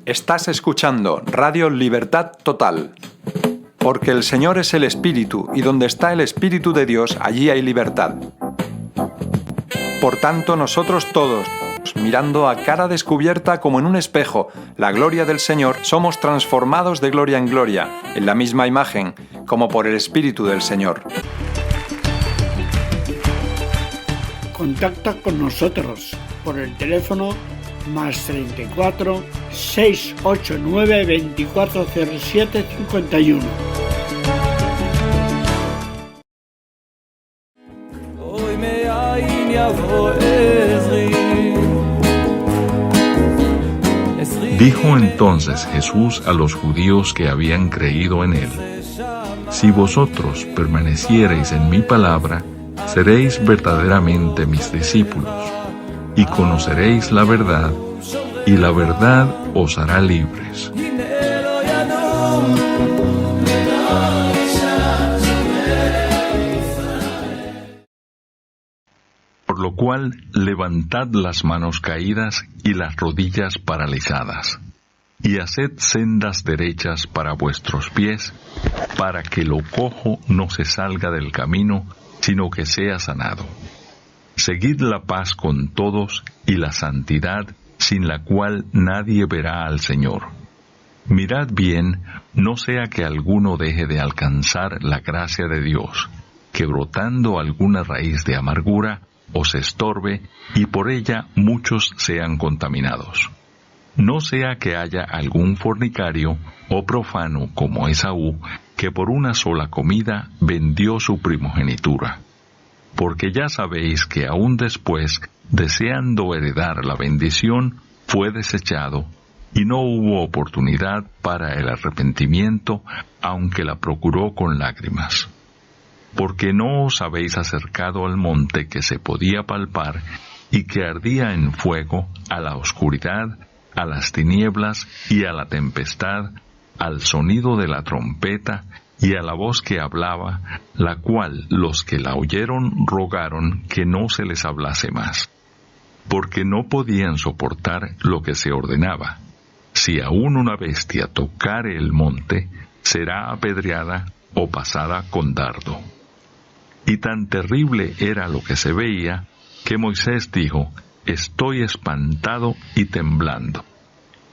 Estás escuchando Radio Libertad Total. Porque el Señor es el Espíritu, y donde está el Espíritu de Dios, allí hay libertad. Por tanto, nosotros todos, mirando a cara descubierta como en un espejo la gloria del Señor, somos transformados de gloria en gloria, en la misma imagen, como por el Espíritu del Señor. Contacta con nosotros por el teléfono más 34 689 2407 51. Dijo entonces Jesús a los judíos que habían creído en él: Si vosotros permaneciereis en mi palabra, seréis verdaderamente mis discípulos, y conoceréis la verdad, y la verdad os hará libres. Por lo cual, levantad las manos caídas y las rodillas paralizadas, y haced sendas derechas para vuestros pies, para que lo cojo no se salga del camino, sino que sea sanado. Seguid la paz con todos y la santidad, sin la cual nadie verá al Señor. Mirad bien, no sea que alguno deje de alcanzar la gracia de Dios, que brotando alguna raíz de amargura os estorbe, y por ella muchos sean contaminados. No sea que haya algún fornicario o profano como Esaú, que por una sola comida vendió su primogenitura. Porque ya sabéis que aún después, deseando heredar la bendición, fue desechado, y no hubo oportunidad para el arrepentimiento, aunque la procuró con lágrimas. Porque no os habéis acercado al monte que se podía palpar, y que ardía en fuego, a la oscuridad, a las tinieblas y a la tempestad, al sonido de la trompeta, y a la voz que hablaba, la cual los que la oyeron rogaron que no se les hablase más, porque no podían soportar lo que se ordenaba. Si aún una bestia tocare el monte, será apedreada o pasada con dardo. Y tan terrible era lo que se veía, que Moisés dijo: Estoy espantado y temblando.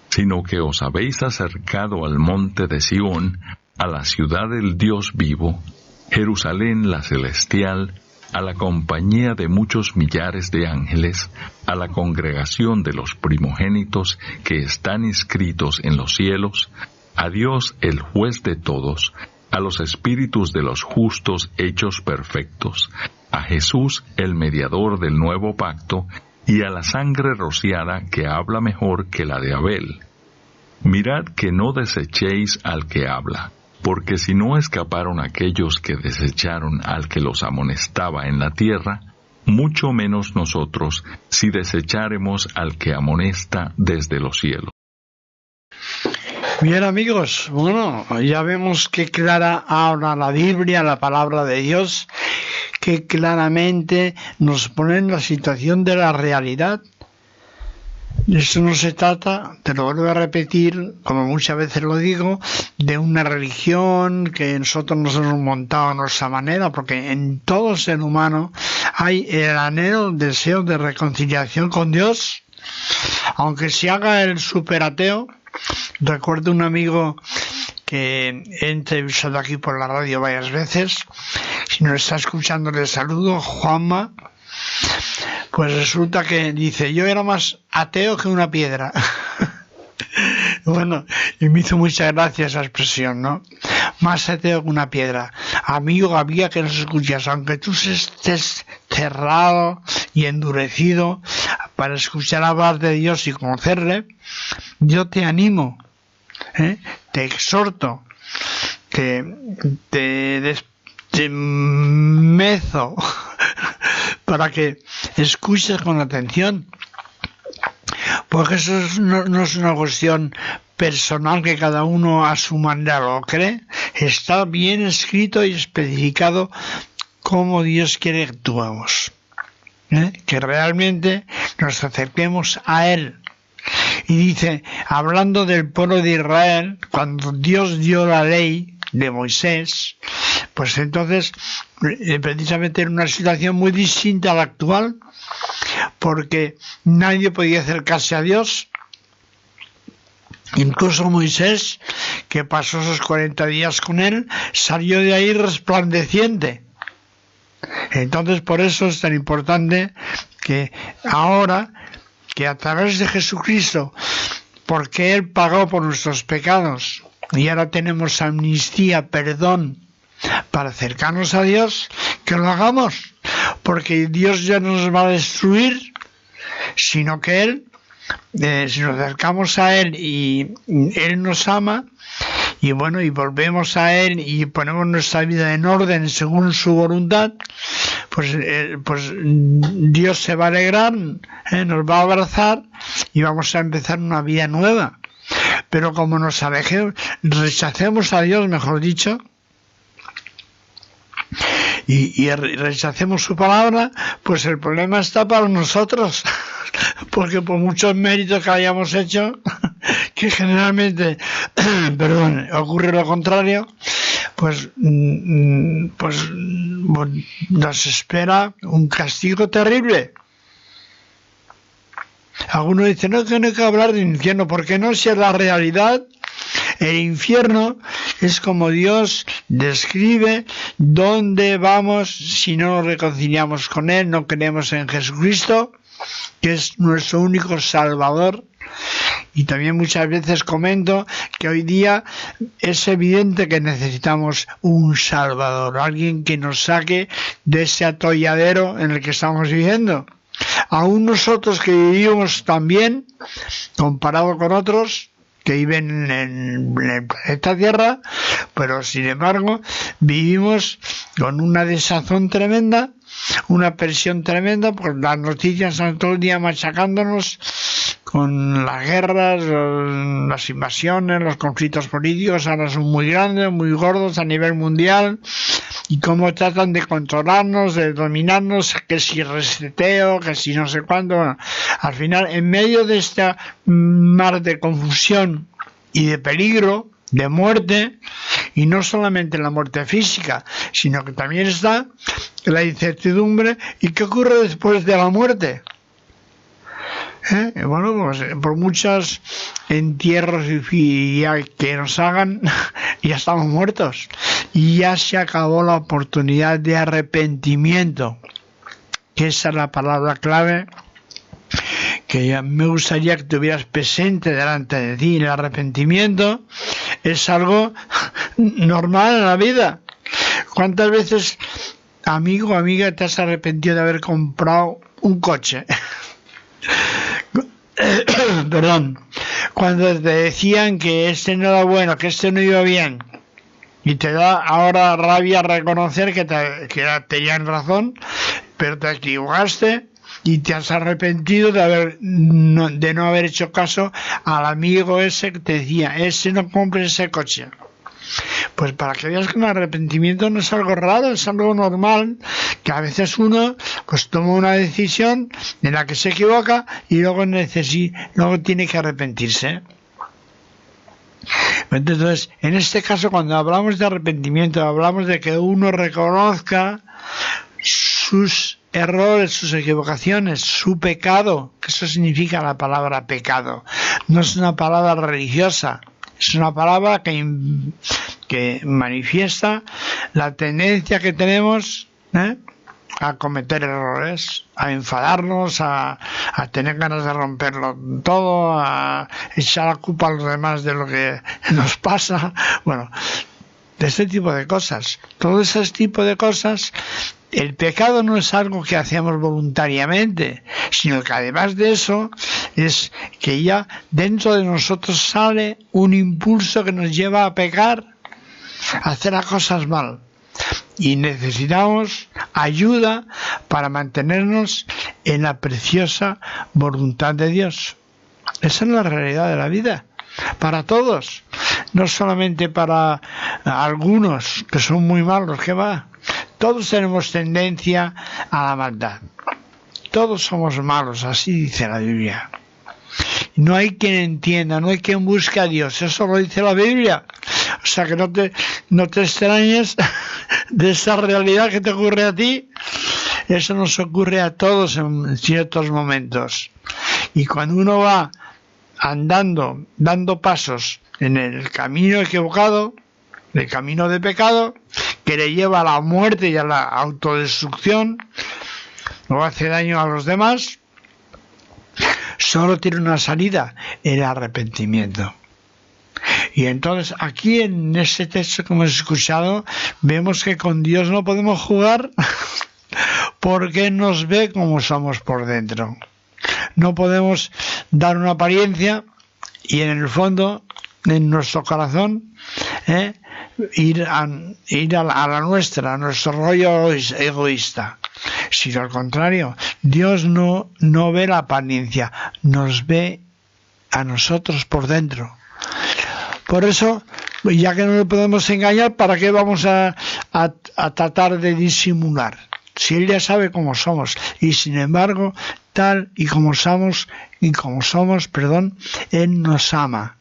Sino que os habéis acercado al monte de Sión, a la ciudad del Dios vivo, Jerusalén la celestial, a la compañía de muchos millares de ángeles, a la congregación de los primogénitos que están inscritos en los cielos, a Dios el juez de todos, a los espíritus de los justos hechos perfectos, a Jesús el mediador del nuevo pacto, y a la sangre rociada que habla mejor que la de Abel. Mirad que no desechéis al que habla, porque si no escaparon aquellos que desecharon al que los amonestaba en la tierra, mucho menos nosotros si desecháremos al que amonesta desde los cielos. Bien, amigos, bueno, ya vemos que clara ahora la Biblia, la palabra de Dios, que claramente nos pone en la situación de la realidad. Esto no se trata, te lo vuelvo a repetir, como muchas veces lo digo, de una religión que nosotros nos hemos montado a nuestra manera, porque en todo ser humano hay el anhelo, el deseo de reconciliación con Dios, aunque se haga el superateo. Recuerdo un amigo que he entrevistado aquí por la radio varias veces. Si nos está escuchando, le saludo, Juanma. Pues resulta que dice: yo era más ateo que una piedra. Bueno, y me hizo mucha gracia esa expresión, ¿no? Más ateo que una piedra. Amigo, había que nos escuchas, aunque tú estés cerrado y endurecido para escuchar hablar de Dios y conocerle, yo te animo, te exhorto, te mezo para que escuches con atención, porque eso no es una cuestión personal que cada uno a su manera lo cree. Está bien escrito y especificado cómo Dios quiere que actuemos, que realmente nos acerquemos a Él, Y dice, hablando del pueblo de Israel, cuando Dios dio la ley de Moisés, pues entonces precisamente era una situación muy distinta a la actual, porque nadie podía acercarse a Dios. Incluso Moisés, que pasó esos 40 días con él, salió de ahí resplandeciente. Entonces, por eso es tan importante que ahora, que a través de Jesucristo, porque Él pagó por nuestros pecados, y ahora tenemos amnistía, perdón, para acercarnos a Dios, que lo hagamos, porque Dios ya no nos va a destruir, sino que Él, si nos acercamos a Él y Él nos ama, y bueno, y volvemos a Él y ponemos nuestra vida en orden según su voluntad, pues Dios se va a alegrar, nos va a abrazar y vamos a empezar una vida nueva. Pero como nos alejemos, rechacemos a Dios, mejor dicho, y rechacemos su palabra, pues el problema está para nosotros, porque por muchos méritos que hayamos hecho, que generalmente ocurre lo contrario, pues nos espera un castigo terrible. Algunos dicen, no, que no hay que hablar de infierno, porque no, si es la realidad. El infierno es como Dios describe dónde vamos si no nos reconciliamos con Él, no creemos en Jesucristo, que es nuestro único Salvador. Y también muchas veces comento que hoy día es evidente que necesitamos un Salvador, alguien que nos saque de ese atolladero en el que estamos viviendo. Aún nosotros que vivimos tan bien, comparado con otros que viven en el planeta Tierra, pero sin embargo vivimos con una desazón tremenda, una presión tremenda, porque las noticias están todo el día machacándonos con las guerras, las invasiones, los conflictos políticos, ahora son muy grandes, muy gordos a nivel mundial, y cómo tratan de controlarnos, de dominarnos, que si reseteo, que si no sé cuándo. Bueno, al final, en medio de esta mar de confusión y de peligro, de muerte, y no solamente la muerte física, sino que también está la incertidumbre, ¿y qué ocurre después de la muerte? Bueno, pues por muchos entierros que nos hagan, ya estamos muertos. Y ya se acabó la oportunidad de arrepentimiento, que esa es la palabra clave que ya me gustaría que tuvieras presente delante de ti. El arrepentimiento es algo normal en la vida. ¿Cuántas veces, amigo o amiga, te has arrepentido de haber comprado un coche? Perdón, cuando te decían que este no era bueno, que este no iba bien, y te da ahora rabia reconocer que tenían razón, pero te equivocaste y te has arrepentido de no haber hecho caso al amigo ese que te decía, ese no compre ese coche. Pues para que veas que el arrepentimiento no es algo raro, es algo normal, que a veces uno pues toma una decisión en la que se equivoca y luego tiene que arrepentirse. Entonces, en este caso, cuando hablamos de arrepentimiento, hablamos de que uno reconozca sus errores, sus equivocaciones, su pecado, que eso significa la palabra pecado. No es una palabra religiosa, es una palabra que manifiesta la tendencia que tenemos a cometer errores, a enfadarnos, a tener ganas de romperlo todo, a echar la culpa a los demás de lo que nos pasa. Bueno, de este tipo de cosas. Todo ese tipo de cosas. El pecado no es algo que hacemos voluntariamente, sino que además de eso es que ya dentro de nosotros sale un impulso que nos lleva a pecar, a hacer las cosas mal. Y necesitamos ayuda para mantenernos en la preciosa voluntad de Dios. Esa es la realidad de la vida, para todos, no solamente para algunos que son muy malos, que va. Todos tenemos tendencia a la maldad. Todos somos malos, así dice la Biblia. No hay quien entienda, no hay quien busque a Dios. Eso lo dice la Biblia. O sea que no te extrañes de esa realidad que te ocurre a ti. Eso nos ocurre a todos en ciertos momentos. Y cuando uno va andando, dando pasos en el camino equivocado, el camino de pecado, que le lleva a la muerte y a la autodestrucción, o hace daño a los demás, solo tiene una salida, el arrepentimiento. Y entonces aquí en este texto que hemos escuchado vemos que con Dios no podemos jugar porque nos ve como somos por dentro. No podemos dar una apariencia y en el fondo, en nuestro corazón, ir a la nuestra, a nuestro rollo egoísta. Sino al contrario, Dios no ve la apariencia, nos ve a nosotros por dentro. Por eso, ya que no le podemos engañar, ¿para qué vamos a tratar de disimular? Si Él ya sabe cómo somos, y sin embargo, tal y como somos, Él nos ama.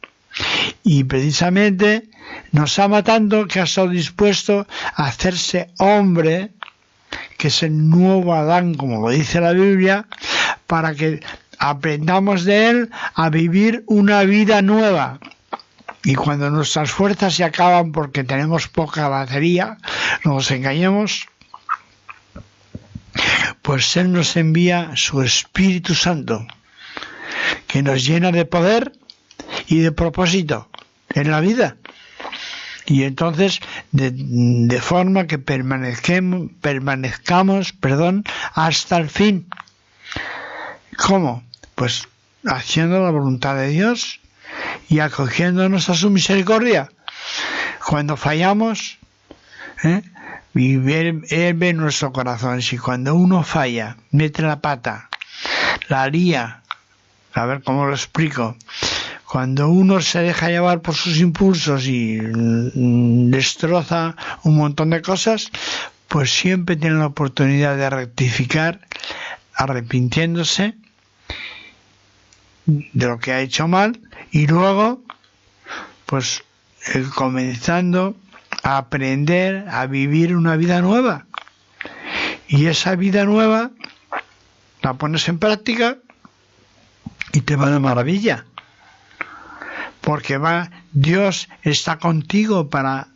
Y precisamente nos ama tanto que ha estado dispuesto a hacerse hombre, que es el nuevo Adán, como lo dice la Biblia, para que aprendamos de Él a vivir una vida nueva. Y cuando nuestras fuerzas se acaban porque tenemos poca batería, no nos engañemos, pues Él nos envía su Espíritu Santo, que nos llena de poder y de propósito en la vida. Y entonces, de forma que permanezcamos hasta el fin. ¿Cómo? Pues haciendo la voluntad de Dios y acogiéndonos a su misericordia. Cuando fallamos, y Él ve en nuestro corazón. Si cuando uno falla, mete la pata, la lía, a ver cómo lo explico, cuando uno se deja llevar por sus impulsos y destroza un montón de cosas, pues siempre tiene la oportunidad de rectificar, arrepintiéndose de lo que ha hecho mal y luego pues comenzando a aprender a vivir una vida nueva. Y esa vida nueva la pones en práctica y te va de maravilla. Porque Dios está contigo para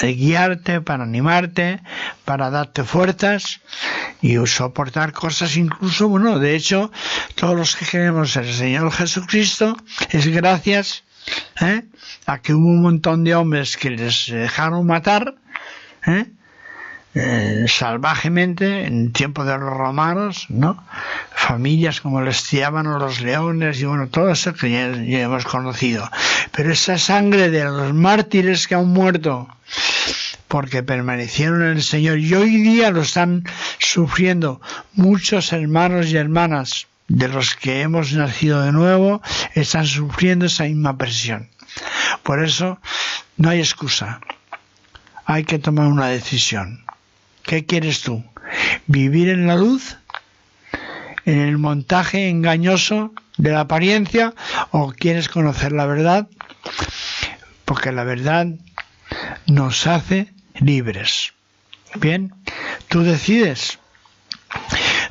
guiarte, para animarte, para darte fuerzas y soportar cosas incluso, de hecho, todos los que creemos en el Señor Jesucristo es gracias a que hubo un montón de hombres que les dejaron matar salvajemente en tiempo de los romanos, familias como les llamaban los leones y todo eso que ya hemos conocido. Pero esa sangre de los mártires que han muerto porque permanecieron en el Señor y hoy día lo están sufriendo muchos hermanos y hermanas de los que hemos nacido de nuevo, están sufriendo esa misma presión. Por eso no hay excusa, hay que tomar una decisión. ¿Qué quieres tú? ¿Vivir en la luz? ¿En el montaje engañoso de la apariencia? ¿O quieres conocer la verdad? Porque la verdad nos hace libres. Bien, tú decides.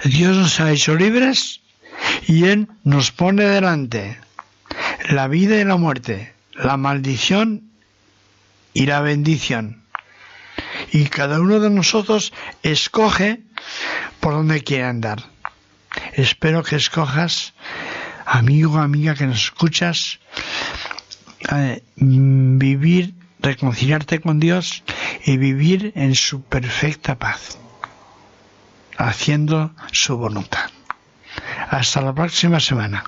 Dios nos ha hecho libres y Él nos pone delante la vida y la muerte, la maldición y la bendición. Y cada uno de nosotros escoge por dónde quiere andar. Espero que escojas, amigo, amiga que nos escuchas, vivir, reconciliarte con Dios y vivir en su perfecta paz, haciendo su voluntad. Hasta la próxima semana.